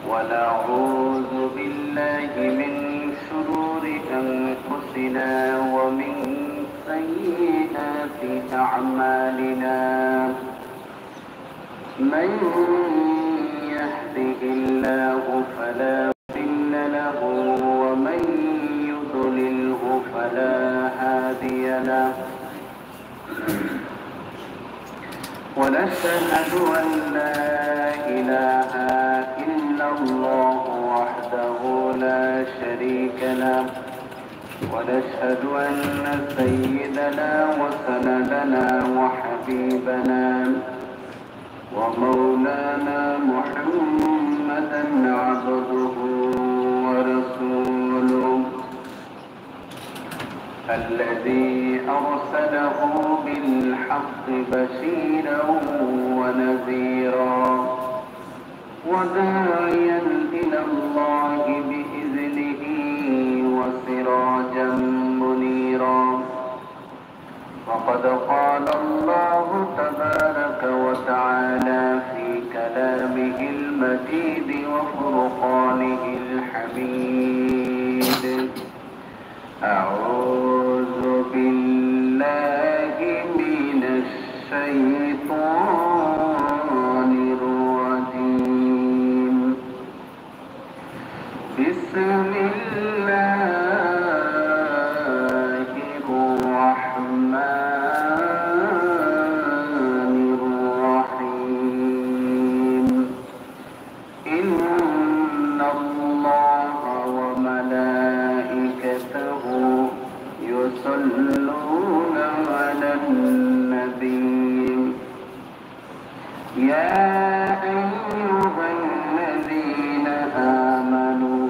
ونعوذ بالله من شرور أنفسنا ومن سيئات أعمالنا من يهده الله فلا مضل له ومن يضلله فلا هادي له ونشهد أن لا إله إلا الله وحده لا شريك له ونشهد أن سيدنا وسندنا وحبيبنا ومولانا محمدا عبده ورسوله الذي أرسله بالحق بشيرا ونذيرا وداعيا إلى الله بإذنه وسراجا منيرا وقد قال الله تبارك وتعالى في كلامه المجيد وفرقانه الحميد أعوذ بالله من الشيطان الرجيم بسم الله الرحمن الرحيم إن الله وملائكته يصلون على النبي يا أيها الذين آمنوا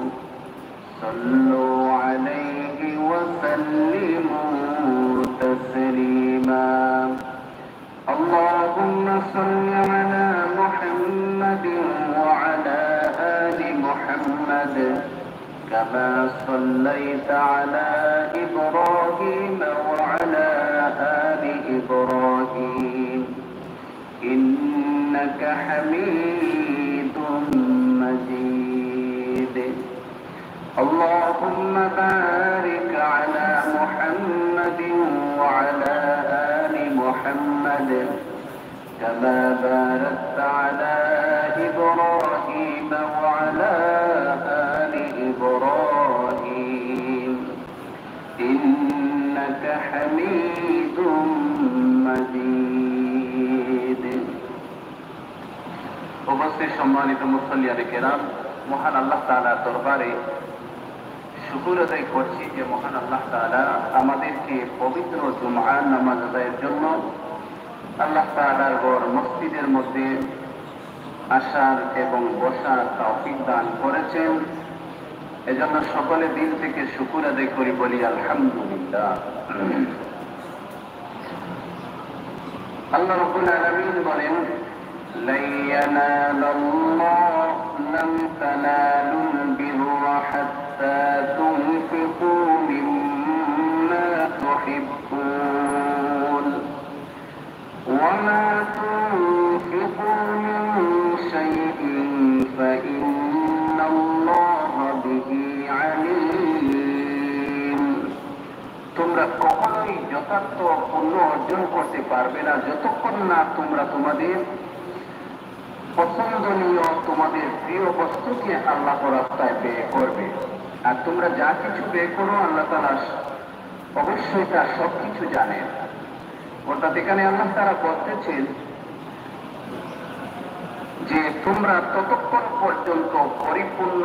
صلوا عليه وسلموا تسليما اللهم صل على محمد وعلى آل محمد كما صليت على إبراهيم وعلى آل إبراهيم إنك حميد مجيد اللهم بارك على محمد وعلى آل محمد كما باركت على إبراهيم وعلى آل إبراهيم إنك حميد مجيد উপস্থিত সম্মানিত মুসল্লিয়ানে কেরাম, মহান আল্লাহ তাআলার দরবারে শুকর আদায় করছি যে মহান আল্লাহ তাআলা আমাদেরকে পবিত্র জুমআর নামাজ আদায়ের জন্য আল্লাহ তাআলার ঘর মসজিদের মধ্যে আসার এবং বসার তৌফিক দান করেছেন। এজন্য সকলে দিল থেকে শুকর আদায় করি, বলি আলহামদুলিল্লাহ। আল্লাহ রাব্বুল আলামিন বলেন لن ينال الله لن تنالوا البر حتى تنفقوا مما تحبون وما تنفقوا من شيء فإن الله به عليم তোমরা কখনোই যথার্থ পুণ্য অর্জন করতে পারবে না যতক্ষণ না তোমরা তোমাদের পছন্দনীয় তোমাদের প্রিয় বস্তুকে আল্লাহর রাস্তায় ব্যয় করবে। আর তোমরা যা কিছু ব্যয় করো আল্লাহ তাআলা অবশ্যই তা সবকিছু জানেন। অর্থাৎ এখানে আল্লাহ তাআলা বলতেছেন যে তোমরা ততক্ষণ পর্যন্ত পরিপূর্ণ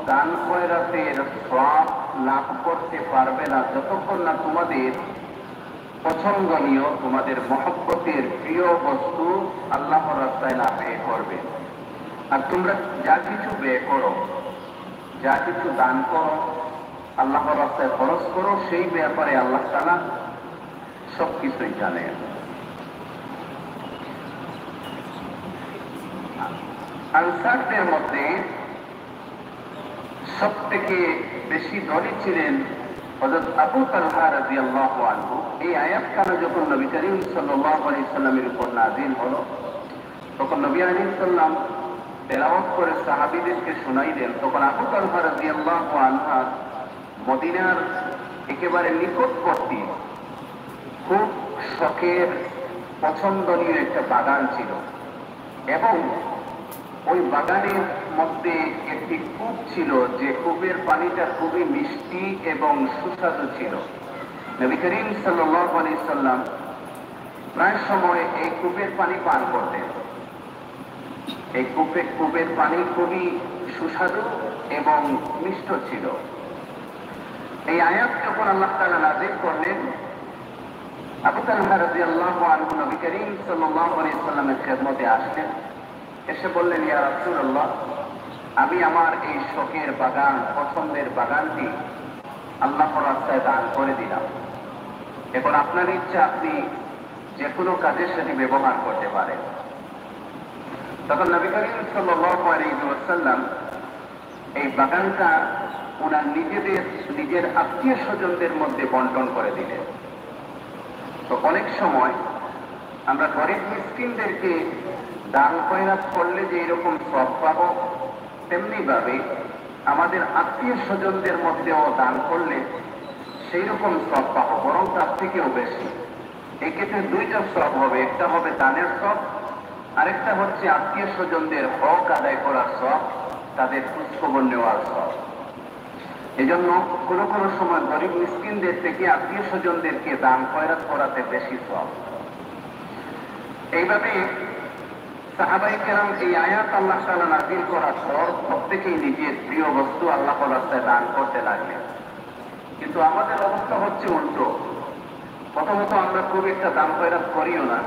দান খয়রাতের সওয়াব লাভ করতে পারবে না যতক্ষণ না তোমাদের পছন্দনীয় তোমাদের মহব্বতের প্রিয় বস্তু আল্লাহর রাস্তায় না ব্যয় করবে। আর তোমরা যা কিছু ব্যয় করো, যা কিছু দান করো, আল্লাহর রাস্তায় খরচ করো, সেই ব্যাপারে আল্লাহ তাআলা সবকিছুই জানেন। আনসারদের মধ্যে সব থেকে বেশি ধনী ছিলেন হযরত আবু তালহা রাদিয়াল্লাহু আনহু। এই আয়াতখানা যখন নবী করিম সাল্লাল্লাহু আলাইহি সাল্লামের উপর নাযিল হলো, তখন নবী আলাইহিস সালাম তেলাওয়াত করে সাহাবীদেরকে শোনাইলেন, তখন আবু তালহা রাদিয়াল্লাহু আনহু মদিনার একেবারে নিকটবর্তী খুব শখের পছন্দনীয় একটা বাগান ছিল এবং ওই বাগানের মধ্যে একটি কূপ ছিল, যে কূপের পানিটা খুবই মিষ্টি এবং সুস্বাদু ছিল। নবী করিম সাল্লাল্লাহু আলাইহি সাল্লাম প্রায় সময় এই কূপের পানি পান করতেন। এই কূপের পানি খুবই সুস্বাদু এবং মিষ্ট ছিল। এই আয়াত যখন আল্লাহ তাআলা নাযিল করলেন, আবু তালহা রাদিয়াল্লাহু আনহু নবী করিম সাল্লাল্লাহু আলাইহি সাল্লামের খেদমতে আসলেন, এসে বললেন, ইয়া রাসূলুল্লাহ, আমি আমার এই শখের বাগান, পছন্দের বাগানটি আল্লাহর রাস্তায় দান করে দিলাম। এখন আপনার ইচ্ছা, আপনি যে কোনো কাজের সাথে ব্যবহার করতে পারেন। তখন নবী করিম সাল্লাল্লাহু আলাইহি ওয়াসাল্লাম এই বাগানটা ওনার নিজের আত্মীয় স্বজনদের মধ্যে বন্টন করে দিলেন। তো অনেক সময় আমরা গরিব মিসকিনদেরকে দান খয়রাত করলে যে এরকম সওয়াব পাবো, তেমনি ভাবে আমাদের আত্মীয় স্বজনদের মধ্যেও দান করলে সেই রকম সওয়াব পাবো, বরং তার থেকেও বেশি। এক্ষেত্রে দুইটা সওয়াব হবে, একটা হবে দানের সওয়াব, আরেকটা হচ্ছে আত্মীয় স্বজনদের হক আদায় করার সওয়াব, তাদের খোঁজখবর নেওয়ার সওয়াব। এজন্য কোনো কোনো সময় গরিব মিসকিনদের থেকে আত্মীয় স্বজনদেরকে দান খয়রাত করাতে বেশি সওয়াব। এইভাবে সাহাবায়ে কেরাম এই আয়াত আল্লাহ তাআলা নাযিল করার পর প্রত্যেকেই নিজের প্রিয় বস্তু আল্লাহর রাস্তায় দান করতে লাগলেন। কিন্তু আমাদের অবস্থা হচ্ছে উল্টো। প্রথমত আমরা খুব একটা দান খয়রাত করিও না,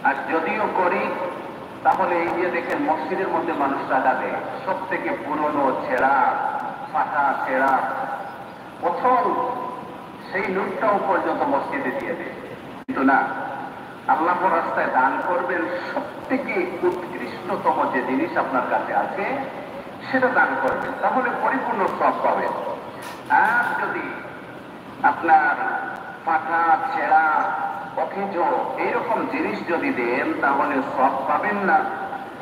আর যদিও করি তাহলে এই যে দেখেন মসজিদের মধ্যে মানুষ টাকা দেয়, সব থেকে পুরনো ছেঁড়া ফাটা ছেঁড়া প্রথম সেই নোটটাও পর্যন্ত মসজিদে দিয়ে দেয়। কিন্তু না, আল্লাহর রাস্তায় দান করবেন, সব থেকে উৎকৃষ্টতম যে জিনিস আপনার কাছে আছে সেটা দান করবেন, তাহলে পরিপূর্ণ সওয়াব পাবেন। আর যদি আপনার ফাটা ছেঁড়া অথচ এইরকম জিনিস যদি দেন, তাহলে সওয়াব পাবেন না।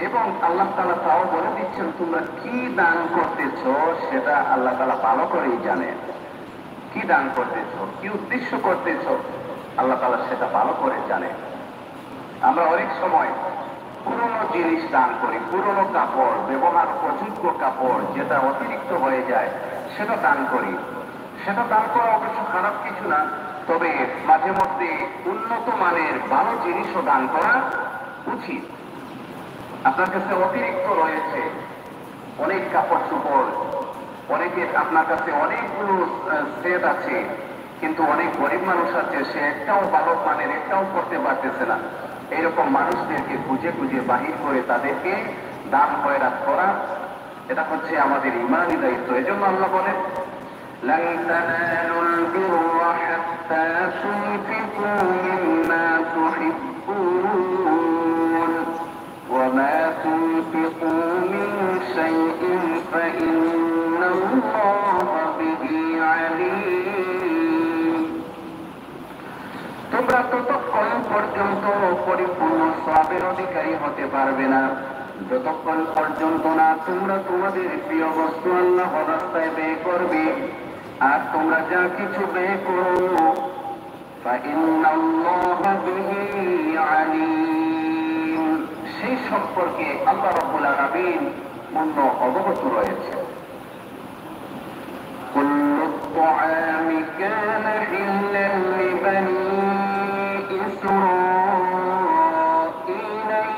এবং আল্লাহ তাআলা তাও বলে দিচ্ছেন, তোমরা কি দান করতেছ সেটা আল্লাহ তাআলা ভালো করেই জানেন। কি দান করতেছ, কি উদ্দেশ্য করতেছ, আল্লাহ তাআলা সেটা ভালো করে জানেন। আমরা অনেক সময় পুরনো জিনিস দান করি, পুরনো কাপড়, ব্যবহার অযোগ্য কাপড় যেটা অতিরিক্ত হয়ে যায় সেটা দান করি। সেটা দান করা অবশ্য খারাপ কিছু না, তবে মাঝে মধ্যে উন্নত মানের ভালো জিনিসও দান করা উচিত। আপনার কাছে অতিরিক্ত রয়েছে অনেক কাপড় চোপড়, অনেকের আপনার কাছে অনেকগুলো সেট আছে, কিন্তু অনেক গরিব মানুষ আছে, সে একটাও ভালো মানের একটাও করতে পারতেছে না। এইরকম মানুষদেরকে খুঁজে খুঁজে বাহির করে তাদেরকে দান খয়রাত করা, এটা হচ্ছে আমাদের ঈমানি দায়িত্ব। এজন্য আল্লাহ বলেন, لن تنالوا البر حتى تنفقوا مما تحبون وما تنفقوا من شيء فإن الله به عليم। তোমরা ততক্ষণ পর্যন্ত পরিপূর্ণ সওয়াবের অধিকারী হতে পারবে না যতক্ষণ পর্যন্ত না তোমরা তোমাদের প্রিয় বস্তু আল্লাহর রাস্তায় ব্যয় করবে। আর তোমরা যা কিছু ব্যয় করো, ফাইন্নাল্লাহা বিহি আলীম, সেই সম্পর্কে আল্লাহ রাব্বুল আলামিন পূর্ণ অবগত রয়েছে। কুল্লু الطعام كان حلا لبني إسرائيل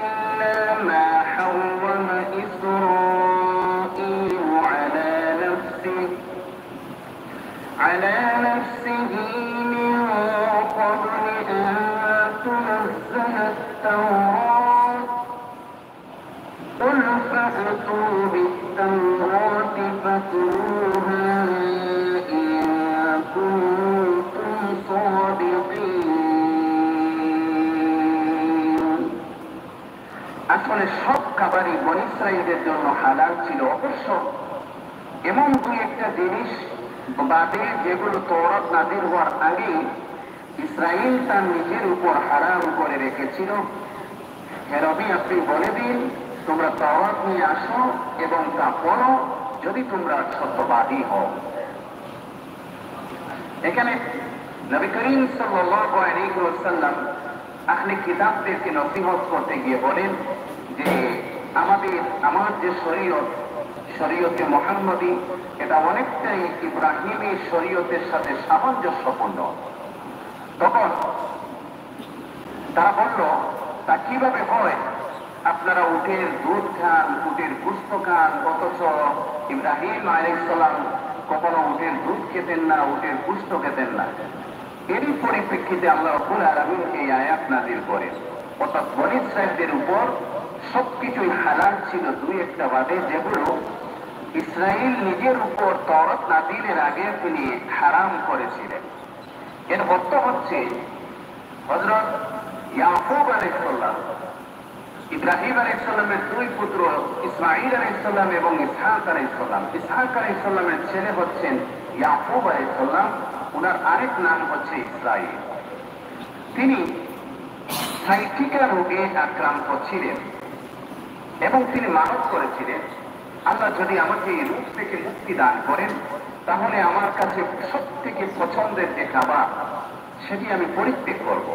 إلا ما حرم إسرائيل على نفسه من قبل أن تنزل التوراة قل فأتوا بالتوراة فاتلوها إن كنتم صادقين। আসলে সব খাবারই বনী ইসরাঈলদের জন্য হালাল ছিল, অবশ্য এমন দুই একটা জিনিস বাদে যেগুলো তওরাত নাযিল হওয়ার আগে ইসরাঈল তার নিজের উপর হারাম করে রেখেছিল। হে নবী, আপনি বলে দিন তোমরা তাওরাত নিয়ে আসো এবং তা পড়ো যদি তোমরা সত্যবাদী হও। এখানে নবী করিম সাল্লাল্লাহু আলাইহি ওয়াসাল্লাম আহলে কিতাবদেরকে নসিহত করতে গিয়ে বলেন যে আমার যে শরীয়তে মুহাম্মদী এটা অনেকটাই ইব্রাহিমী শরীয়তের সাথে সামঞ্জস্যপূর্ণ। তখন তারা বলল, তা কিভাবে হয়? আপনারা উটের দুধ খান, উটের গোশত খান, অথচ ইব্রাহিম আলাইহিস সালাম কখনো উটের দুধ খেতেন না, উটের গোশত খেতেন না। এরই পরিপ্রেক্ষিতে আল্লাহ রাব্বুল আলামিন এই আয়াত নাযিল করেন। অর্থাৎ বনী ইসরাঈলদের উপর সবকিছুই হালাল ছিল, দুই একটা বাদে, যেগুলো ইসরাইল নিজের উপর তাওরাত নাযিলের আগে তিনি হারাম করেছিলেন। এর অর্থ হচ্ছে হযরত ইয়াকুব আলাইহিস সালাম, ইব্রাহিম আলাইহিস সালামের দুই পুত্র ইসমাঈল আলাইহিস সালাম এবং ইসহাক আলাইহিস সালাম। ইসহাক আলাইহিস সালামের ছেলে হচ্ছেন ইয়াকুব আলাইহিস সালাম, ওনার আরেক নাম হচ্ছে ইসরাঈল। তিনি সাইটিকা রোগে আক্রান্ত ছিলেন এবং তিনি মানত করেছিলেন, আল্লাহ যদি আমাকে এই রোগ থেকে মুক্তি দান করেন তাহলে আমার কাছে সব থেকে পছন্দের যে খাবার সেটি আমি পরিত্যাগ করব।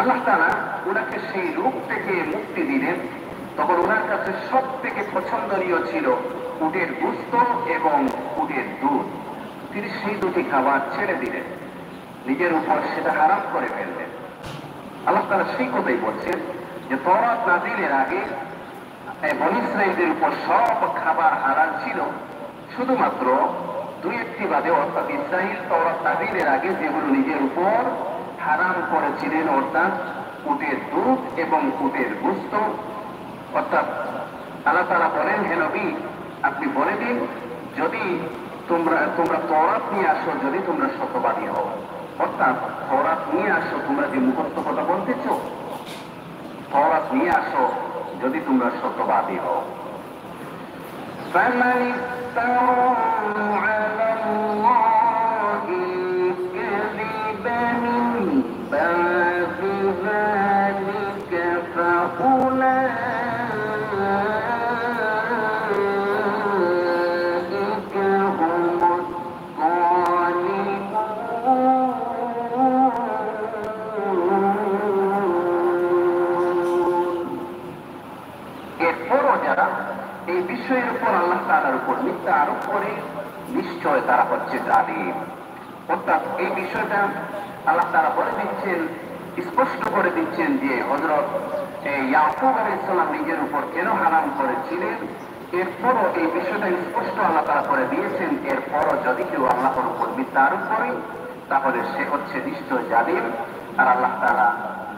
আল্লাহ তাআলা ওনাকে সেই রোগ থেকে মুক্তি দিলেন। তখন ওনার কাছে সব থেকে পছন্দনীয় ছিল উটের গোশত এবং উটের দুধ। তিনি সেই দুটি খাবার ছেড়ে দিলেন, নিজের উপর সেটা হারাম করে ফেললেন। আল্লাহ তাআলা সেই কথাই বলছেন যে তাওরাত নাযিলের আগে বনী ইসরাঈলদের উপর সব খাবার হালাল ছিল, শুধুমাত্র দুই একটি বাদে, অর্থাৎ ইসরাঈল তাওরাত নাযিলের আগে যেগুলো নিজের উপর হারাম করেছিলেন, অর্থাৎ উটের দুধ এবং উটের গোশত। অর্থাৎ আল্লাহ তাআলা বলেন, হে নবী আপনি বলে দিন যদি তোমরা তাওরাত নিয়ে আসো যদি তোমরা সত্যবাদী হও। অর্থাৎ তাওরাত নিয়ে আসো, তোমরা যে মুখস্থ কথা বলতেছ, তাওরাত নিয়ে আসো যদি তোমরা সত্যবাদী হও। فمن افترى على الله الكذب من بعد ذلك فأولئك هم এরপরও যারা এই বিষয়ের উপর আল্লাহ তাআলার উপর মিথ্যা আরোপ করে নিশ্চয় তারা হচ্ছে জালিম। অর্থাৎ এই বিষয়টা আল্লাহ তাআলা বলে দিচ্ছেন, স্পষ্ট করে দিচ্ছেন যে হযরত ইয়াকুব আলাইহিস সালাম নিজের উপর কেন হারাম করেছিলেন। এরপরও এই বিষয়টা স্পষ্ট আল্লাহ তাআলা করে দিয়েছেন। এরপরও যদি কেউ আল্লাহর উপর মিথ্যা আরোপ করে তাহলে সে হচ্ছে নিশ্চয় জালিম। আর আল্লাহ তাআলা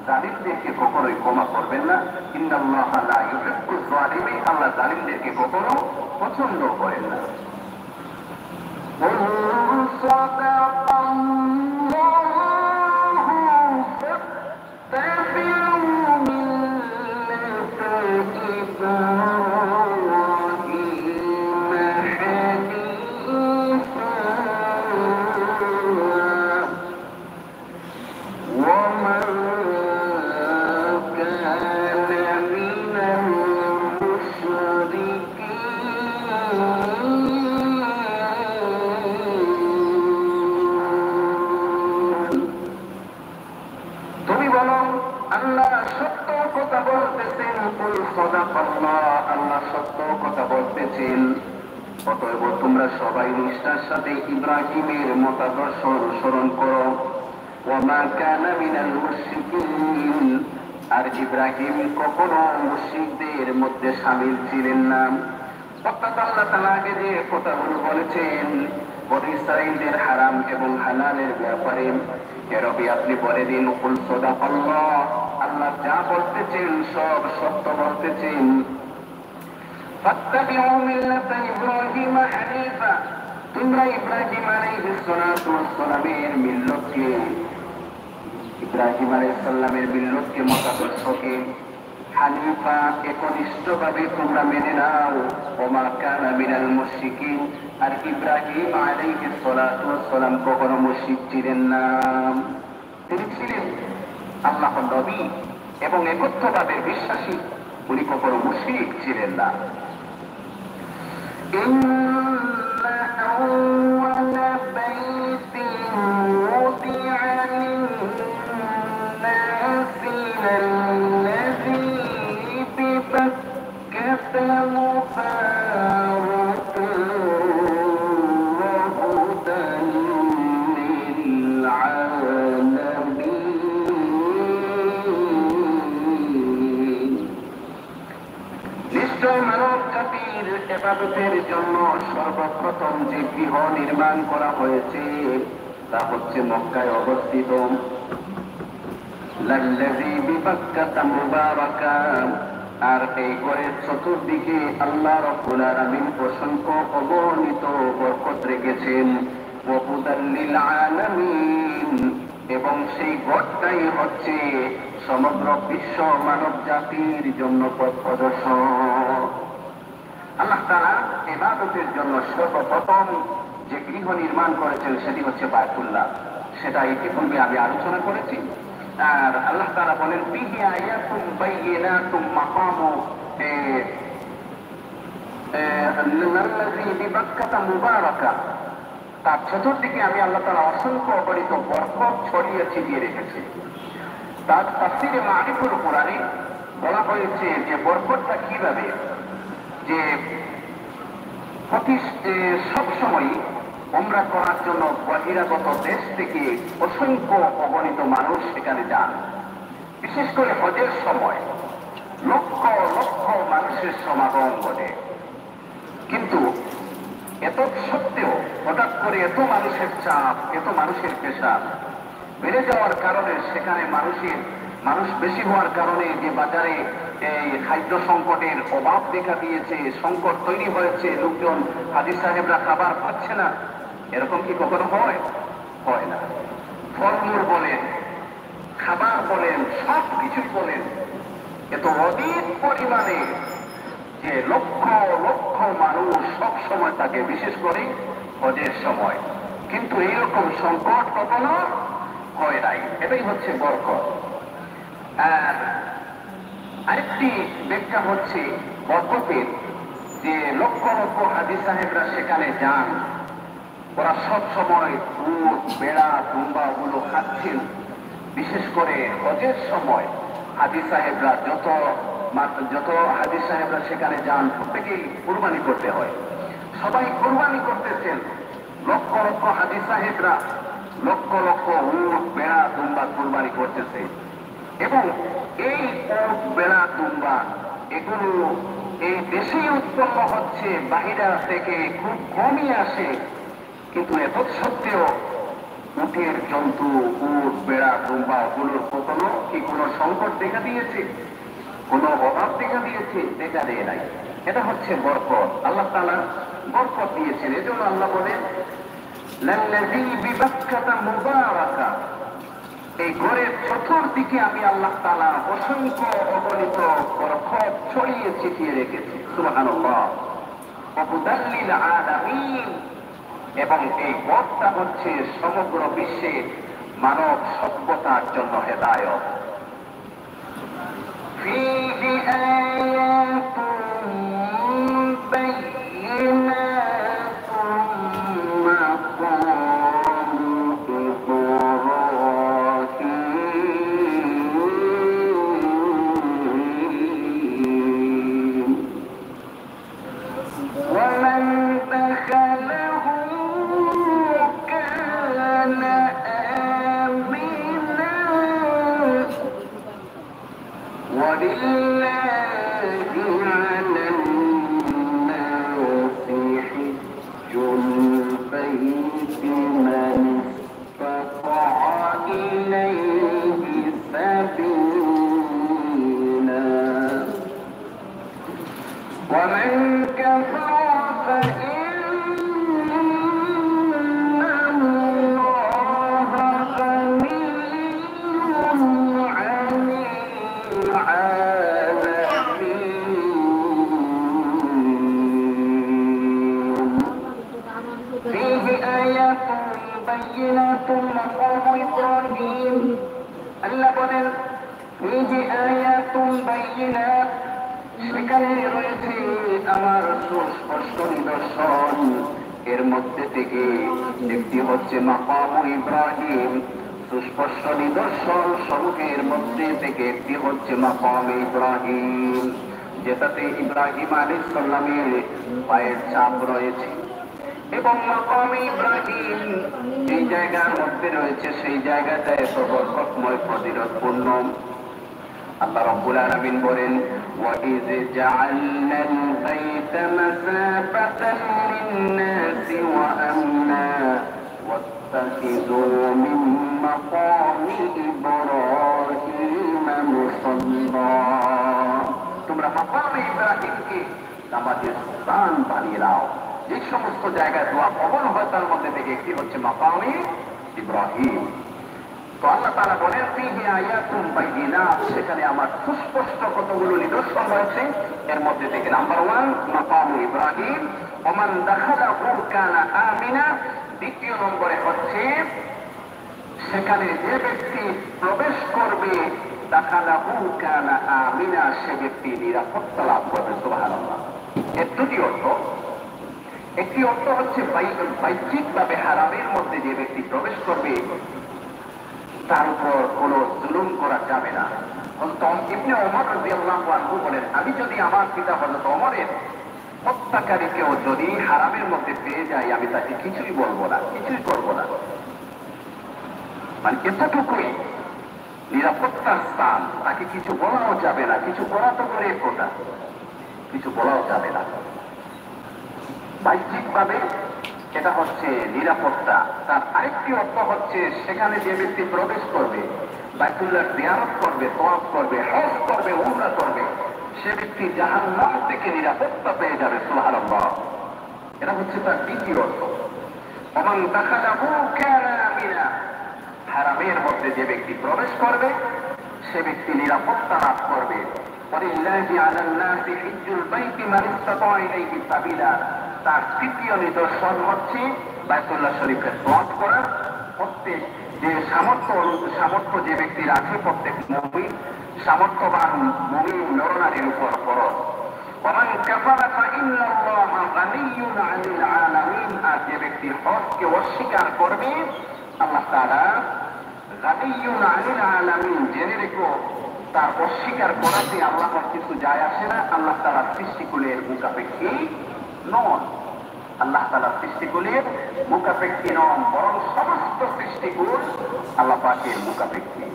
জালিমদেরকে কখনোই ক্ষমা করবেন না। ইন্নাল্লাহা লা ইউহিব্বুয যালিমিন, আল্লাহ জালিমদেরকে কখনো পছন্দ করেন না। আল্লাহ সত্য কথা বলতেছেন। অতএব তোমরা সবাই নিষ্ঠার সাথে ইব্রাহিমের মতাদর্শ অনুসরণ করো। ওয়ামা কানা মিনাল মুশরিকিন, আর ইব্রাহিম কখনো মুশরিকদের মধ্যে শামিল ছিলেন না। অর্থাৎ আল্লাহ তাআলা আগে যে কথাগুলো বলেছেন বনী ইসরাঈলদের হারাম এবং হালালের ব্যাপারে, এ নবী আপনি বলে দিন, কুল সাদাকাল্লাহ, আল্লাহ যা বলতেছেন সব সত্য বলতেছেন। ফাত্তাবিউ মিল্লাতা ইব্রাহিম হানিফা, তোমরা ইব্রাহিম আলাইহিস সালাতু ওয়াস সালামের মিল্লতকে, ইব্রাহিম আলাইহিস সালামের মিল্লতকে, মতাদর্শকে হানিফা একনিষ্ঠভাবে তোমরা মেনে নাও। ওমা কানা মিনাল মুশরিকিন, আর ইব্রাহিম আলাইহিস সালাতু ওয়াস সালাম কখনো মুশরিক ছিলেন না। তিনি ছিলেন আল্লাহর নবী এবং একত্ববাদের বিশ্বাসী। উনি কখনো মুশরিক ছিলেন না। ইবাদতের জন্য সর্বপ্রথম যে গৃহ নির্মাণ করা হয়েছে তা হচ্ছে মক্কায় অবস্থিত লাল্লাযী বিবাক্কাতা মুবারাকান। আর এই ঘরের চতুর্দিকে আল্লাহ রাব্বুল আলামিন অসংখ্য অগণিত বরকত রেখেছেন। ওয়া হুদাল লিল আলামিন, এবং সেই ঘরটাই হচ্ছে সমগ্র বিশ্ব মানব জাতির জন্য পথ প্রদর্শক। আল্লাহ তাআলা ইবাদতের জন্য সর্বপ্রথম যে গৃহ নির্মাণ করেছেন সেটি হচ্ছে বায়তুল্লাহ। সেটা ইতিপূর্বে আমি আলোচনা করেছি। আর আল্লাহ তাআলা বলেন ফিহি আয়াতুম বাইয়িনাতুম মাকামু আল্লাযী বিবাক্কাতা মুবারাকা। তার চতুর্দিকে আমি আল্লাহ তাআলা অসংখ্য অগণিত বরকত ছড়িয়ে ছিটিয়ে রেখেছি। তার তাফসীরে মারিফুল কোরআনে বলা হয়েছে যে বরকতটা কিভাবে, যে সবসময় উমরা করার জন্য বহিরাগত দেশ থেকে অসংখ্য অগণিত মানুষ সেখানে যান। বিশেষ করে হজের সময় লক্ষ লক্ষ মানুষের সমাগম ঘটে। কিন্তু এত সত্ত্বেও হঠাৎ করে এত মানুষের চাপ, এত মানুষের পেশা বেড়ে যাওয়ার কারণে সেখানে মানুষ বেশি হওয়ার কারণে যে বাজারে এই খাদ্য সংকটের অভাব দেখা দিয়েছে, সংকট তৈরি হয়েছে, লোকজন হাজী সাহেবরা খাবার পাচ্ছে না। এরকম কি কখনো হয়? হয় না। ফলমূল বলেন, খাবার বলেন, সব কিছুই বলেন, এত অধিক পরিমাণে যে লক্ষ লক্ষ মানুষ সব সময় থাকে, বিশেষ করে হজের সময়। কিন্তু এইরকম সংকট কখনো হয় নাই। এটাই হচ্ছে বরকত। আর আরেকটি ব্যাখ্যা হচ্ছে বরকতের, যে লক্ষ লক্ষ হাজী সাহেবরা সেখানে যান, ওরা সব সময় উট, বেড়া, দুম্বা ওগুলো খাচ্ছেন। বিশেষ করে হজের সময় হাজী সাহেবরা যত হাজী সাহেবরা সেখানে যান প্রত্যেকেই কুরবানি করতে হয়। সবাই কুরবানি করতেছেন। লক্ষ লক্ষ হাজী সাহেবরা লক্ষ লক্ষ উট, বেড়া, দুম্বা কুরবানি করতেছে। এবং এই উট, বেড়া, দুম্বা এগুলো এই দেশেই উৎপন্ন হচ্ছে, বাহিরা থেকে খুব কমই আসে। কিন্তু এত সত্ত্বেও উটের জন্তু, উট, বেড়া, দুম্বা ওগুলোর কোনো সংকট দেখা দিয়েছে, কোনো অভাব দেখা দিয়েছে? দেখা দেয় নাই। এটা হচ্ছে বরকত। আল্লাহ তাআলা বরকত দিয়েছেন। এজন্য আল্লাহ বলেন লাল্লাযী বিবাক্কাতা মুবারাকা। এই ঘরের চতুর্দিকে আমি আল্লাহ তাআলা অসংখ্য অগণিত বরকত ছড়িয়ে ছিটিয়ে রেখেছি। সুবহানাল্লাহ। ওয়া হুদাল লিল আলামিন, এবং এই পথটা হচ্ছে সমগ্র বিশ্বে মানব সভ্যতার জন্য হেদায়েত। ফীহি আয়াতুম বাইয়িনাতুম মাকামু ইব্রাহিম ওয়া মান দাখালাহু ولله على الناس حج البيت من استطاع إليه سبيلا ومن كفر مقام إبراهيم। আল্লাহ বলেন ফীহি আয়াতুম বাইয়িনাত, সেখানে রয়েছে আমার সুস্পষ্ট নিদর্শন। এর মধ্যে থেকে একটি হচ্ছে মাকাম ইব্রাহিম। সুস্পষ্ট নিদর্শন সমূহের মধ্যে থেকে একটি হচ্ছে মাকাম ইব্রাহিম, যেটাতে ইব্রাহিম আলাইহিস সালামের পায়ের ছাপ রয়েছে। এবং মাকাম ইব্রাহিম এই জায়গার মধ্যে রয়েছে, সেই জায়গাটা এত বরকতময় ফজিলতপূর্ণ। আল্লাহ রাব্বুল আলামিন বলেন, وَإِذْ جَعَلْنَا الْبَيْتَ مَثَابَةً لِلنَّاسِ وَأَمْنًا وَاتَّخِذُوا مِن مَّقَامِ إِبْرَاهِيمَ مُصَلًّى। তোমরা মাকাম ইব্রাহিমকে নামাজের স্থান বানিয়ে দাও। যে সমস্ত জায়গায় দোয়া কবুল হয় তার মধ্যে থেকে একটি হচ্ছে মাকাম ইব্রাহিম। তো আল্লাহ তাআলা বলেন, ফীহি আয়াতুন বাইয়িনাত, সেখানে আমার সুস্পষ্ট কতগুলো নিদর্শন রয়েছে। এর মধ্যে থেকে নাম্বার 1 মাকাম ইব্রাহিম, ওমান দাখালাহু কানা আমিনা। দ্বিতীয় নম্বরে হচ্ছে সেখানে যে ব্যক্তি প্রবেশ করবে, দাখালাহু কানা আমিনা, সে ব্যক্তি নিরাপত্তা লাভ করবে। সুবহানাল্লাহ। এর দুটি অর্থ। একটি অর্থ হচ্ছে বাহ্যিকভাবে হারামের মধ্যে যে ব্যক্তি প্রবেশ করবে তার উপর কোন জুলুম করা যাবে না। ইবনে ওমর রাদিয়াল্লাহু আনহু বলেন, আমি যদি আমার পিতা হযরত ওমরের হত্যাকারীকেও যদি হারামের মধ্যে পেয়ে যাই, আমি তাকে কিছুই বলবো না, কিছুই করবো না। মানে এতটুকুই নিরাপত্তার স্থান, তাকে কিছু বলাও যাবে না, কিছু বলা তো করে কোটা, কিছু বলাও যাবে না। বাহ্যিকভাবে এটা হচ্ছে নিরাপত্তা। তার আরেকটি অর্থ হচ্ছে সেখানে যে ব্যক্তি প্রবেশ করবে, বাইতুল্লাহ জিয়ারত করবে, তওয়াফ করবে, হজ করবে, উমরা করবে, সে ব্যক্তি জাহান্নাম থেকে নিরাপত্তা পেয়ে যাবে। সুবহানাল্লাহ। এটা হচ্ছে তার দ্বিতীয় অর্থ। ওমান দাখালাহু কানা আমিনা, হারামের মধ্যে যে ব্যক্তি প্রবেশ করবে সে ব্যক্তি নিরাপত্তা লাভ করবে। ওয়ালিল্লাহি আলান নাসি হিজ্জুল বাইতি মান ইসতাতা ইলাইহি সাবিলা। তার তৃতীয় নিদর্শন হচ্ছে বাইতুল্লাহ শরীফের তওয়াফ করার। প্রত্যেক যে সামর্থ্য যে ব্যক্তির আছে, প্রত্যেক মুমিন, সামর্থ্যবান মুমিন নরনারীর উপর ফরজ। ওমান কাফারা ফাইন্নাল্লাহা গানিয়্যুন আনিল আলামিন। আর যে ব্যক্তি হজকে অস্বীকার করবে, আল্লাহ তাআলা গানিয়্যুন আনিল আলামিন, জেনে রেখো তার অস্বীকার করাতে আল্লাহর কিছু যায় আসে না। আল্লাহ তাআলা সৃষ্টিকুলের মুখাপেক্ষী নন। আল্লাহ তাআলা সৃষ্টিকুলের মুখাপেক্ষী নন, বরং সমস্ত সৃষ্টিকুল আল্লাহ পাকের মুখাপেক্ষী।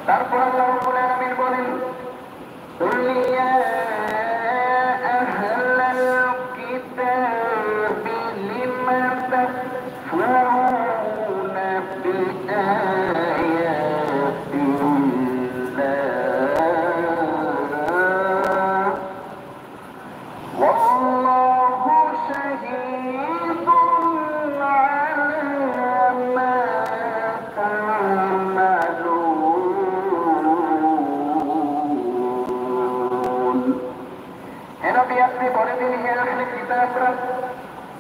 তারপর আল্লাহ রাব্বুল আলামিন বলেন, قُلْ يَا أَهْلَ الْكِتَابِ لِمَ تَكْفُرُونَ بِآيَاتِ اللَّهِ وَاللَّهُ شَهِيدٌ عَلَى مَا تَعْمَلُونَ। হে নবী, আপনি বলে দিন, হে আহলে কিতাবরা,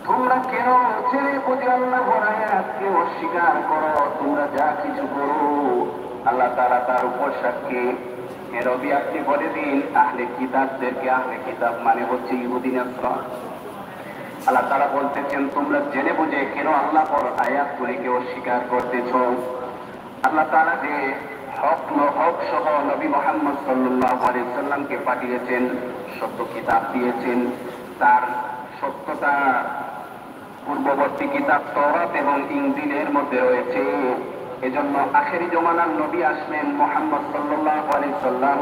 তোমরা কেন ছেড়ে বুঝে আল্লাহর আয়াতকে অস্বীকার করো? তোমরা যা কিছু করো আল্লাহ তাআলা তার উপর সাক্ষী। হে নবী, আপনি বলে দিন আহলে কিতাবদেরকে, আহলে কিতাব মানে হচ্ছে ইহুদি নাসরা। আল্লাহ তাআলা বলতেছেন, তোমরা জেনে বুঝে কেন আল্লাহর আয়াতগুলিকে অস্বীকার করতেছ? আল্লাহ তাআলা যে হক সহ নবী মুহাম্মদ সাল্লাল্লাহু আলাইহি সাল্লামকে পাঠিয়েছেন, সত্য কিতাব দিয়েছেন, তার সত্যতা পূর্ববর্তী কিতাব তাওরাত এবং ইনজিলের মধ্যে রয়েছে। এজন্য আখেরি জমানার নবী আসবেন মুহাম্মদ সাল্লাল্লাহু আলাইহি সাল্লাম,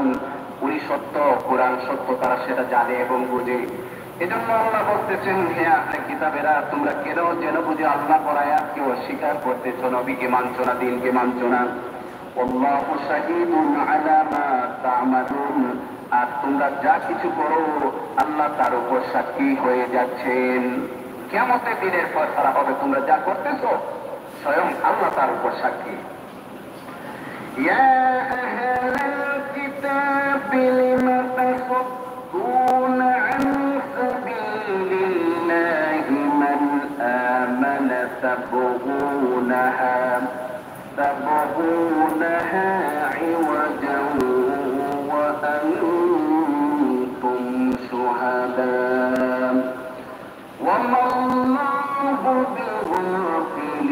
উনি সত্য, কোরআন সত্য, তারা সেটা জানে এবং বুঝে। এজন্য আল্লাহ বলতেছেন, হে আহলে কিতাবেরা, তোমরা কেন যেন বুঝে আল্লাহর আয়াতকে অস্বীকার করতেছ, নবীকে মানছ না, দ্বীনকে মানছ না। আল্লাহু শাহীদুন আলা মা তা'মালুন। আর তোমরা যা কিছু করো আল্লাহ তার উপর সাক্ষী হয়ে যাচ্ছেন। কিয়ামতের দিনের ফয়সালা হবে, তোমরা যা করতেছো স্বয়ং আল্লাহ তার উপর সাক্ষী। ইয়া আহলাল কিতাবি লিমা তাসাদ্দুনা আন সাবিলিল্লাহি মান আমানা তাবগুনাহা عوجا وأنتم الختام وما الله بغافل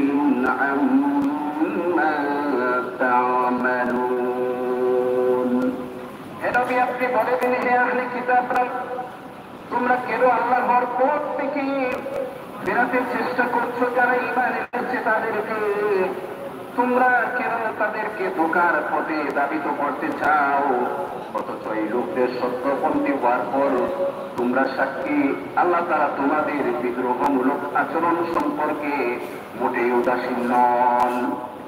عما تعملون হে নবী আপনি বলে দিন হে আহলে কিতাবরা তোমরা কেন আল্লাহর পথ থেকে বেরাতে চেষ্টা করছো যারা ঈমান এনেছে তাদেরকে তোমরা কেন তাদেরকে ধোঁকার পথে দাবিত করতে চাও অথচ এই লোকদের সত্যপন্থী হওয়ার পর তোমরা সাক্ষী আল্লাহ তাআলা তোমাদের বিদ্রোহমূলক আচরণ সম্পর্কে মোটেই উদাসীন নন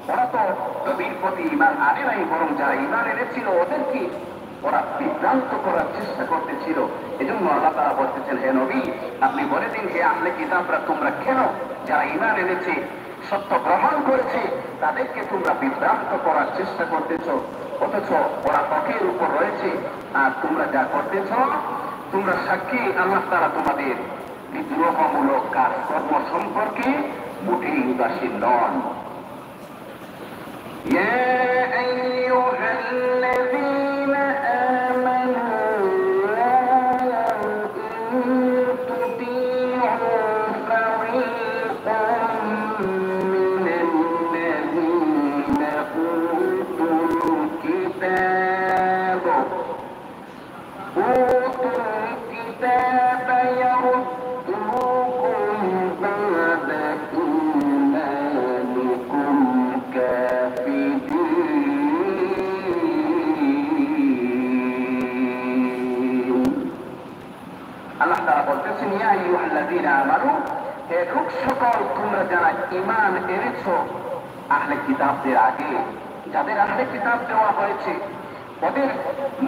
ওরা তো নবীর প্রতি ঈমান আনে নাই বরং যারা ঈমান এনেছিল ওদেরকে ওরা বিভ্রান্ত করার চেষ্টা করতেছিল এজন্য আল্লাহ তাআলা বলতেছেন হে নবী আপনি বলে দিন হে আহলে কিতাবরা তোমরা কেন যারা ঈমান এনেছে সত্য গ্রহণ করেছে তাদেরকে তোমরা বিভ্রান্ত করার চেষ্টা করতেছ অথচ ওরা হকের উপর রয়েছে আর তোমরা যা করতেছ তোমরা সাক্ষী আল্লাহ তাআলা তোমাদের বিদ্রোহমূলক কাজকর্ম সম্পর্কে মোটেই উদাসীন নন يا أيها الذين آمنوا إن تطيعوا فريقا من الذين أوتوا الكتاب يردوكم بعد إيمانكم আল্লাহ তাআলা বলতেছেন ইয়া আইয়ুহাল্লাযীনা আমানু হে লোক সকল তোমরা যারা ঈমান এনেছো আহলে কিতাবদের আগে যাদের আহলে কিতাব দেওয়া হয়েছে ওদের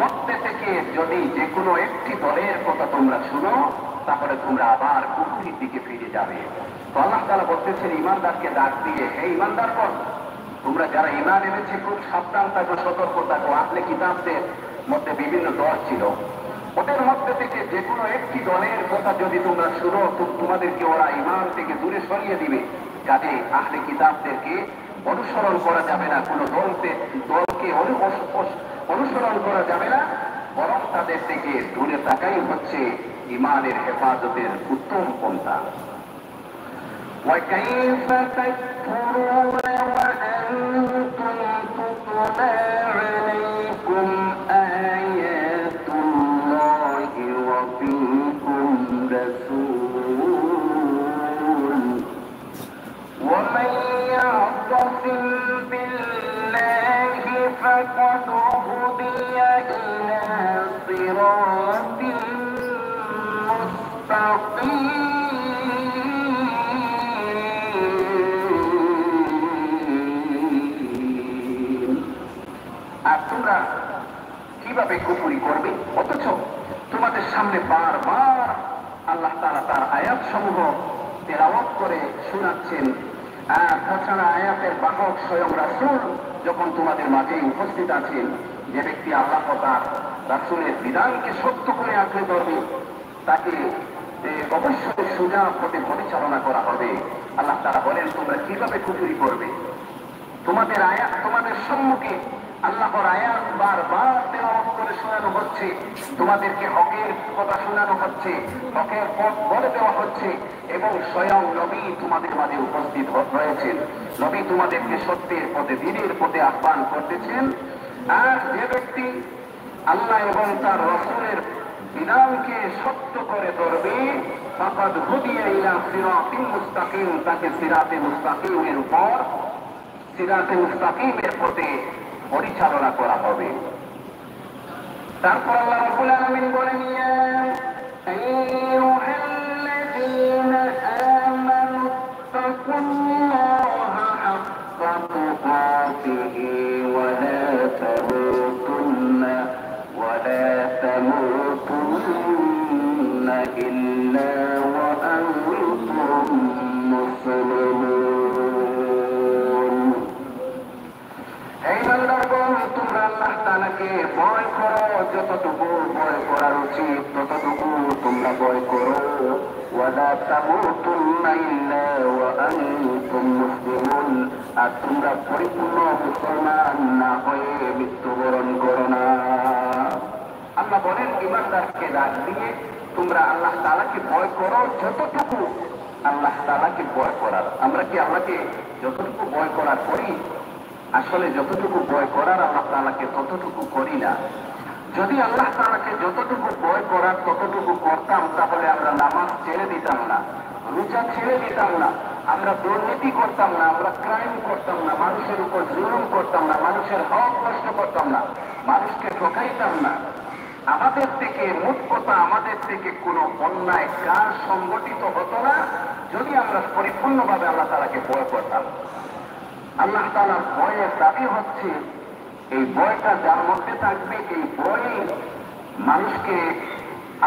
মধ্যে থেকে যদি যে কোনো একটি দলের কথা তোমরা শুনো তাহলে তোমরা আবার কুফরির দিকে ফিরে যাবে তো আল্লাহ তাআলা বলতেছেন ঈমানদারকে ডাক দিয়ে হে ঈমানদারগণ তোমরা যারা ঈমান এনেছে খুব সাবধান থাকো সতর্ক থাকো আহলে কিতাবদের মধ্যে বিভিন্ন দল ছিল ওদের মধ্যে থেকে যে কোনো একটি দলের কথা যদি তোমরা শুনো তোমাদেরকে ওরা ঈমান থেকে দূরে সরিয়ে দিবে যাতে আহলে কিতাবদেরকে অনুসরণ করা যাবে না কোনো দলকে অনুসরণ করা যাবে না বরং তাদের থেকে দূরে থাকাই হচ্ছে ঈমানের হেফাজতের উত্তম পন্থা وكيف تكفرون وأنتم تتلى عليكم آيات الله وفيكم رسول ومن يعتصم بالله فقد هدي إلى صراط مستقيم আর তোমরা কিভাবে কুফরি করবে অথচ তোমাদের সামনে বারবার আল্লাহ তাআলা তার আয়াত সমূহ তেলাওয়াত করে শোনাচ্ছেন তাছাড়া আয়াতের বাহক স্বয়ং রাসূল যখন তোমাদের মাঝে উপস্থিত আছেন যে ব্যক্তি আল্লাহ তার রাসূলের বিধানকে সত্য করে আঁকড়ে ধরবে তাকে অবশ্যই সোজা পথে পরিচালনা করা হবে আল্লাহ তাআলা বলেন তোমরা কিভাবে কুফরি করবে তোমাদের আয়াত তোমাদের সম্মুখে আল্লাহর আয়াত বারবার তেলাওয়াত করে শোনানো হচ্ছে তোমাদেরকে হকের কথা শোনানো হচ্ছে হকের পথ বলে দেওয়া হচ্ছে এবং স্বয়ং নবী তোমাদের মাঝে উপস্থিত রয়েছেন নবী তোমাদেরকে সত্যের পথে দিনের পথে আহ্বান করতেছেন আর যে ব্যক্তি আল্লাহ এবং তার রাসূলের বিধানকে সত্য করে ধরবে ফাকাদ হুদিয়া ইলা সিরাতিন মুস্তাকিম তাকে সিরাতে মুস্তাকিমের উপর সিরাতে মুস্তাকিমের পথে পরিচালনা করা হবে তারপর আল্লাহ রাব্বুল আলামিন বলেন ইয়া আইয়ুহাল্লাযীনা আমানু তাকুল্লাহা হাক্কা তুকাতিহি ওয়া লা তামুতুন্না ইল্লা ওয়া আনতুম মুসলিমুন তোমরা আল্লাহ তাআলাকে ভয় করো যতটুকু ভয় করার উচিত ততটুকু তোমরা ভয় করো ওয়ালা তামুতুন্না ইল্লা ওয়া আনতুম মুসলিমুন আর তোমরা পরিপূর্ণ মুসলমান না হয়ে মৃত্যুবরণ করো না আল্লাহ বলেন ইমানদারকে ডাক দিয়ে তোমরা আল্লাহ তাআলাকে ভয় করো যতটুকু আল্লাহ তাআলাকে ভয় করার। আমরা কি আল্লাহকে যতটুকু ভয় করার করি? আসলে যতটুকু ভয় করার আল্লাহ তাআলাকে ততটুকু করি না। যদি আল্লাহ তাআলাকে যতটুকু ভয় করার ততটুকু করতাম তাহলে আমরা নামাজ ছেড়ে দিতাম না, রোজা ছেড়ে দিতাম না, আমরা দুর্নীতি করতাম না, আমরা ক্রাইম করতাম না, মানুষের উপর জুলুম করতাম না, মানুষের হক নষ্ট করতাম না, মানুষকে ঠকাইতাম না। আমাদের থেকে মোট কথা আমাদের থেকে কোনো অন্যায় কাজ সংগঠিত হতো না যদি আমরা পরিপূর্ণভাবে আল্লাহ তাআলাকে ভয় করতাম। আল্লাহ তাআলার ভয়ের দাবি হচ্ছে এই ভয়টা যার মধ্যে থাকবে এই ভয় মানুষকে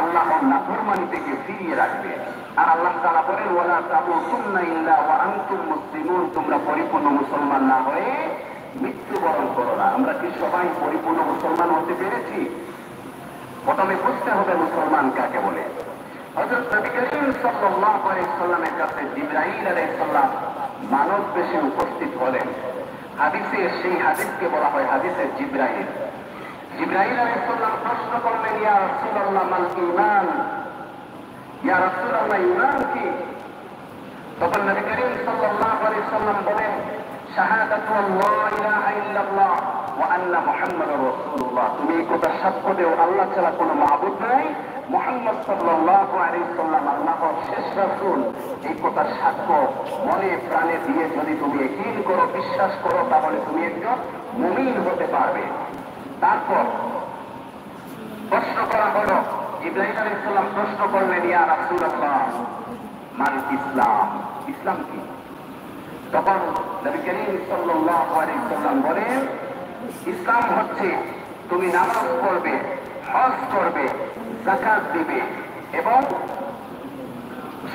আল্লাহর নাফরমানি থেকে ফিরিয়ে রাখবে। আর আল্লাহ তাআলা বলেন ওয়ালা তামুতুন্না ইল্লা ওয়া আনতুম মুসলিমুন, তোমরা পরিপূর্ণ মুসলমান না হয়ে মৃত্যুবরণ করো না। আমরা কি সবাই পরিপূর্ণ মুসলমান হতে পেরেছি? প্রথমে বুঝতে হবে মুসলমান কাকে বলে। হযরত নবী করিম সাল্লাল্লাহু আলাইহি সাল্লামের কাছে জিবরাইল আলাইহিস সালাম মানব বেশে উপস্থিত হলেন। হাদিসে সেই হাদিসকে বলা হয় হাদিসে জিবরাইল। জিবরাইল আলাইহিস সালাম প্রশ্ন করলেন ইয়া রাসূলুল্লাহ মাল ঈমান, ইয়া রাসূলুল্লাহ ঈমান কি? তখন নবী করিম সাল্লাল্লাহু আলাইহি সাল্লাম বলেন শাহাদাতু আল্লা ইলাহা ইল্লাল্লাহ ওয়া আন্না মুহাম্মাদুর রাসূলুল্লাহ, তুমি এই কথা সাক্ষ্য দাও আল্লাহ ছাড়া কোনো মাবুদ নাই, মুহাম্মদ সাল্লাল্লাহু আলাইহি সাল্লাম আল্লাহর শেষ রাসূল। এই কথা সাক্ষ্য মনে প্রাণে দিয়ে যদি তুমি ইয়াকিন করো, বিশ্বাস করো, তাহলে তুমি একজন মুমিন হতে পারবে। তারপর প্রশ্ন করা হলো, জিবরাইল আলাইহিস সালাম প্রশ্ন করলেন ইয়া রাসূলুল্লাহ মাল ইসলাম, ইসলাম কি? তখন নবী করিম সাল্লাল্লাহু আলাইহি সাল্লাম বলেন ইসলাম হচ্ছে তুমি নামাজ পড়বে, হজ করবে, যাকাত দিবে এবং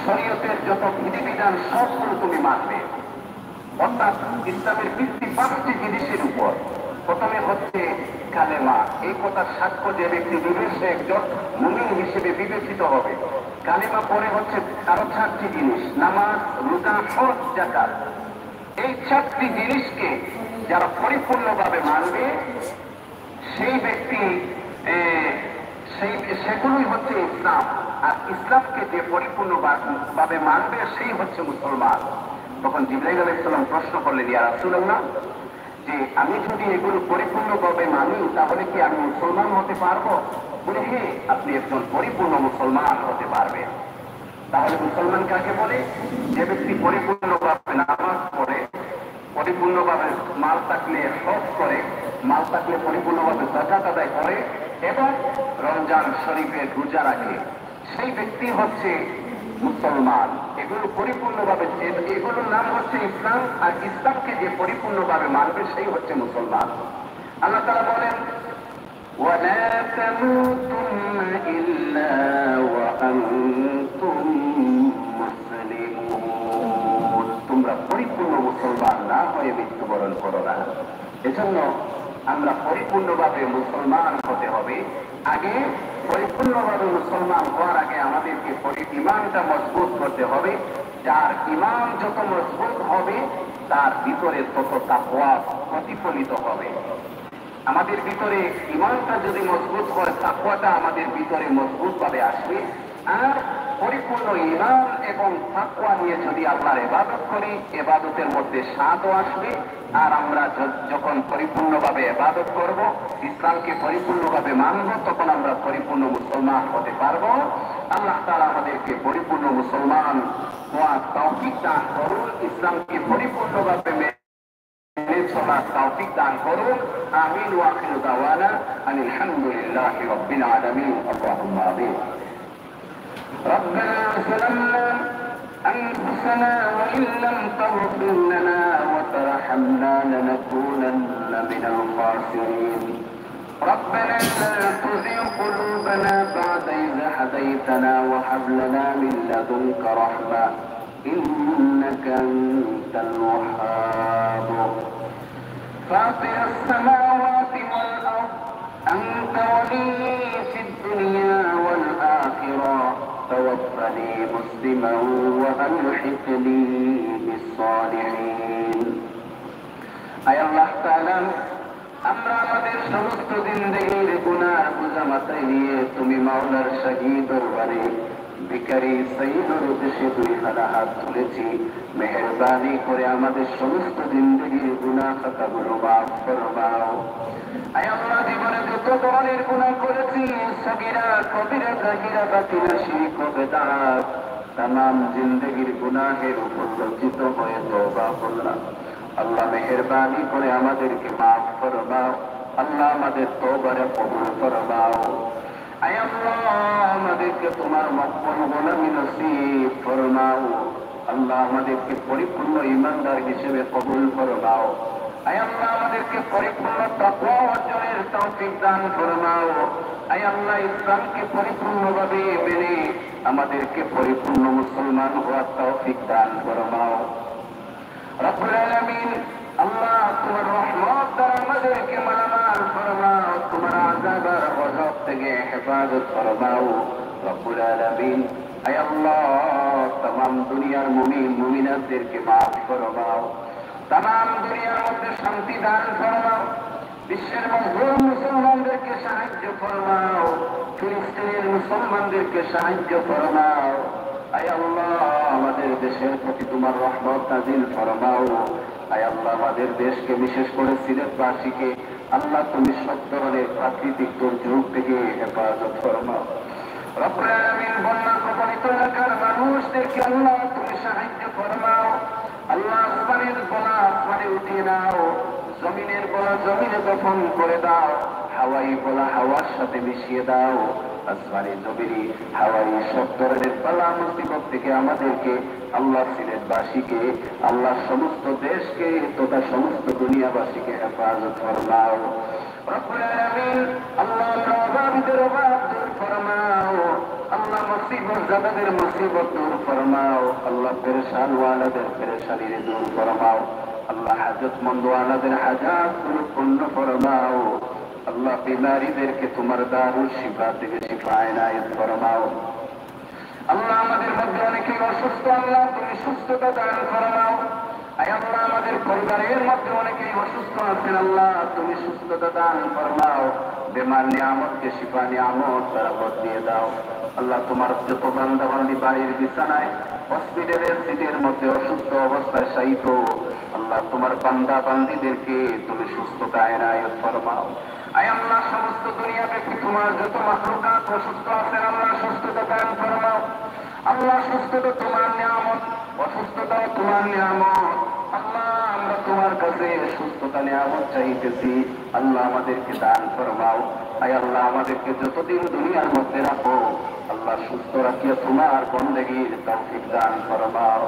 শরীয়তের যত বিধিবিধান সবগুলো তুমি মানবে। অর্থাৎ ইসলামের ভিত্তি 5টি জিনিসের উপর। প্রথমে হচ্ছে কালেমা, এই কথার সাক্ষ্য যে ব্যক্তি দিবে সে একজন মুমিন হিসেবে বিবেচিত হবে। কালেমা পরে হচ্ছে আরো 4টি জিনিস, নামাজ, রোজা, হজ, যাকাত। এই 4টি জিনিসকে যারা পরিপূর্ণভাবে মানবে সেই ব্যক্তি সেগুলোই হচ্ছে ইসলাম। আর ইসলামকে যে পরিপূর্ণভাবে মানবে সেই হচ্ছে মুসলমান। তখন জিবরাইল আলাইহিস সালাম প্রশ্ন করলেন ইয়া রাসূলুল্লাহ যে আমি যদি এগুলো পরিপূর্ণভাবে মানি তাহলে কি আমি মুসলমান হতে পারবো? বলে হ্যাঁ, আপনি একজন পরিপূর্ণ মুসলমান হতে পারবেন। তাহলে মুসলমান কাকে বলে? যে ব্যক্তি পরিপূর্ণভাবে নামাজ পড়ে, পরিপূর্ণভাবে মাল থাকলে হজ করে, মাল থাকলে পরিপূর্ণভাবে যাকাত আদায় করে এবং রমজান শরীফের রোজা রাখে, সেই ব্যক্তি হচ্ছে মুসলমান। এগুলো পরিপূর্ণভাবে, এগুলোর নাম হচ্ছে ইসলাম। আর ইসলামকে যে পরিপূর্ণভাবে মানবে সেই হচ্ছে মুসলমান। আল্লাহ তাআলা বলেন ওয়ালা তামুতুন্না ইল্লা ওয়া আনতুম মুসলিমুন, তোমরা পরিপূর্ণ মুসলমান না হয়ে মৃত্যুবরণ করো না। এজন্য আমরা পরিপূর্ণভাবে মুসলমান হতে হবে। আগে পরিপূর্ণভাবে মুসলমান হওয়ার আগে আমাদেরকে ঈমানটা মজবুত করতে হবে। যার ঈমান যত মজবুত হবে তার ভিতরে তত তাকওয়া প্রতিফলিত হবে। আমাদের ভিতরে ঈমানটা যদি মজবুত হয় তাকওয়াটা আমাদের ভিতরে মজবুত ভাবে আসবে। আর পরিপূর্ণ ঈমান এবং তাকওয়া নিয়ে যদি আল্লাহর ইবাদত করি ইবাদতের মধ্যে স্বাদও আসবে। আর আমরা যখন পরিপূর্ণভাবে ইবাদত করব, ইসলামকে পরিপূর্ণভাবে মানব, তখন আমরা পরিপূর্ণ মুসলমান হতে পারবো। আল্লাহ তাআলা আমাদেরকে পরিপূর্ণ মুসলমান হওয়ার তৌফিক দান করুন, ইসলামকে পরিপূর্ণভাবে মেনে চলার তৌফিক দান করুন। আমিন ওয়া আখিরু দাওয়ানা আনিল হামদুলিল্লাহি রাব্বিল আলামিন। আল্লাহুম্মা আমিন। ربنا ظلمنا أنفسنا وإن لم تغفر لنا وترحمنا لنكونن من الخاسرين. ربنا لا تزغ قلوبنا بعد إذ هديتنا وهب لنا من لدنك رحمة إنك أنت الوهاب. فاطر السماوات والأرض أنت ولي في الدنيا والآخرة توفني مسلما وألحقني بالصالحين. أي الله تعالى আমরা আমাদের সমস্ত জিন্দেগির গুনাহ বোঝা মাথায় নিয়ে তুমি মাওলার শাহী দরবারে ভিখারি সাইয়্যিদুর উদ্দেশ্যে দুই খানা হাত তুলেছি। মেহেরবানি করে আমাদের সমস্ত জিন্দেগির গুনাহ খাতাগুলো মাফ ফরমাও। আয় আল্লাহ, জীবনে যত ধরনের গুনাহ করেছি, সগীরা কবিরা জাহিরা বাতিনা শিরক ও বিদআত, तमाम জিন্দেগির গুনাহের উপর লজ্জিত হয়ে তওবা করলাম। আল্লাহ মেহেরবানি করে আমাদেরকে মাফ ফরমাও। আল্লাহ আমাদের তওবার কবুল ফরমাও। আয় আল্লাহ, আমাদেরকে তোমার মকবুল গোলামি নসিব ফরমাও। আল্লাহ আমাদেরকে পরিপূর্ণ ঈমানদার হিসেবে কবুল ফরমাও। আয় আল্লাহ, আমাদেরকে পরিপূর্ণ তাকওয়া অর্জনের তৌফিক দান ফরমাও। আয় আল্লাহ, ইসলামকে পরিপূর্ণভাবে মেনে আমাদেরকে পরিপূর্ণ মুসলমান হওয়ার তৌফিক দান ফরমাও। রব্বুল আলামিন, আল্লাহ তোমার রহমত দ্বারা আমাদেরকে মালামাল ফরমাও। তোমার আযাব আর গজব থেকে হেফাজত ফরমাও। রব্বুল আলামিন, আয় আল্লাহ, तमाम দুনিয়ার মুমিন মুমিনাতদেরকে মাফ ফরমাও। तमाम দুনিয়ার মধ্যে শান্তি দান ফরমাও। বিশ্বের মজলুম মুসলমানদেরকে সাহায্য ফরমাও। ফিলিস্তিনের মুসলমানদেরকে সাহায্য ফরমাও। আয় আল্লাহ, আমাদের দেশের প্রতি তোমার রহমত নাজিল ফরমাও। আয় আল্লাহ, আমাদের দেশকে বিশেষ করে সিলেটবাসীকে আল্লাহ তুমি সব ধরনের প্রাকৃতিক দুর্যোগ থেকে হেফাজত ফরমাও। রব্বুল আলামিন, বন্যা কবলিত এলাকার মানুষদেরকে আল্লাহ তুমি সাহায্য ফরমাও। আল্লাহ, আসমানের বলা আসমানে উঠিয়ে দাও, জমিনের বলা জমিনে দফন করে দাও, হাওয়াই বলা হাওয়ার সাথে মিশিয়ে দাও। আসমানি জমিনি হাওয়াই সব ধরনের বালা মুসিবত থেকে আমাদেরকে আল্লাহ সিলেটবাসীকে আল্লাহ সমস্ত দেশকে তথা সমস্ত দুনিয়াবাসীকে হেফাজত ফরমাও। রব্বুল আলামিন, আল্লাহ অভাবীদের অভাব দূর ফরমাও। আল্লাহ মুসিবত জাদাদের মুসিবত দূর ফরমাও। আল্লাহ পেরেশান ওয়ালাদের পেরেশানি দূর ফরমাও। আল্লাহ হাজতমন্দ ওয়ালাদের হাজাত পূর্ণ ফরমাও। আল্লাহ বিমারীদেরকে তোমার দারুল শিফা থেকে শিফা এনায়েত ফরমাও। আল্লাহ, আমাদের মধ্যে অনেকেই অসুস্থ, আল্লাহ তুমি সুস্থতা দান ফরমাও। আয় আল্লাহ, আমাদের পরিবারের মধ্যে অনেকেই অসুস্থ আছেন, আল্লাহ তুমি সুস্থতা দান ফরমাও। বেমার নিয়ামতকে শিফা নিয়ামত বরাবর দিয়ে দাও। আল্লাহ, তোমার যত বান্দা বান্দি বাড়ির বিছানায় হসপিটালের সিটের মধ্যে অসুস্থ অবস্থায় শায়িত, আল্লাহ তোমার বান্দা বান্দিদেরকে তুমি সুস্থতা এনায়েত ফরমাও। আয় আল্লাহ, সমস্ত দুনিয়া ব্যক্তি তোমার যত মাখলুকাত অসুস্থ আছেন, আল্লাহ সুস্থতা দান ফরমাও। আল্লাহ, সুস্থতা তোমার নিয়ামত, অসুস্থতাও তোমার নিয়ামত। আল্লাহ, আমরা তোমার কাছে সুস্থতা নিয়ামত চাইতেছি, আল্লাহ আমাদেরকে দান ফরমাও। আয় আল্লাহ, আমাদেরকে যতদিন দুনিয়ার মধ্যে রাখো, আল্লাহ সুস্থ রাখিয়া তোমার বন্দেগীর তৌফিক দান ফরমাও।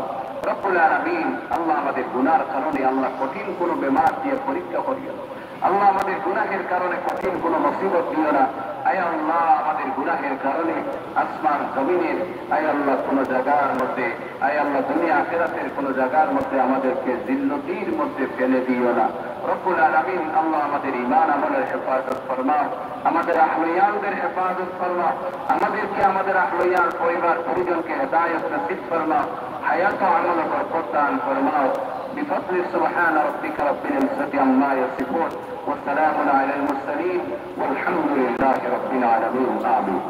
রব্বুল আলামিন, আল্লাহ আমাদের গুনার কারণে আল্লাহ কঠিন কোন বেমার দিয়ে পরীক্ষা করিও না। আল্লাহ, আমাদের গুনাহের কারণে কঠিন কোন মুসিবত দিও না। আয় আল্লাহ, আমাদের গুনাহের কারণে আসমান জমিনের আয় আল্লাহ কোন জায়গার মধ্যে, আয় আল্লাহ দুনিয়া আখিরাতের কোন জায়গার মধ্যে আমাদেরকে জিল্লতির মধ্যে ফেলে দিও না। রব্বুল আলামিন, আল্লাহ আমাদের ঈমান আমলের হেফাজত ফরমাও। আমাদের আহলুয়ানদের হেফাজত ফরমাও। আমাদেরকে আমাদের আহলুয়ান পরিবার পরিজনকে হেদায়েত নসিব ফরমাও। হায়াত ও আমল বরকত দান ফরমাও। بفضل سبحان ربك رب العزة عما يصفون وسلام على المرسلين والحمد لله رب العالمين آمين.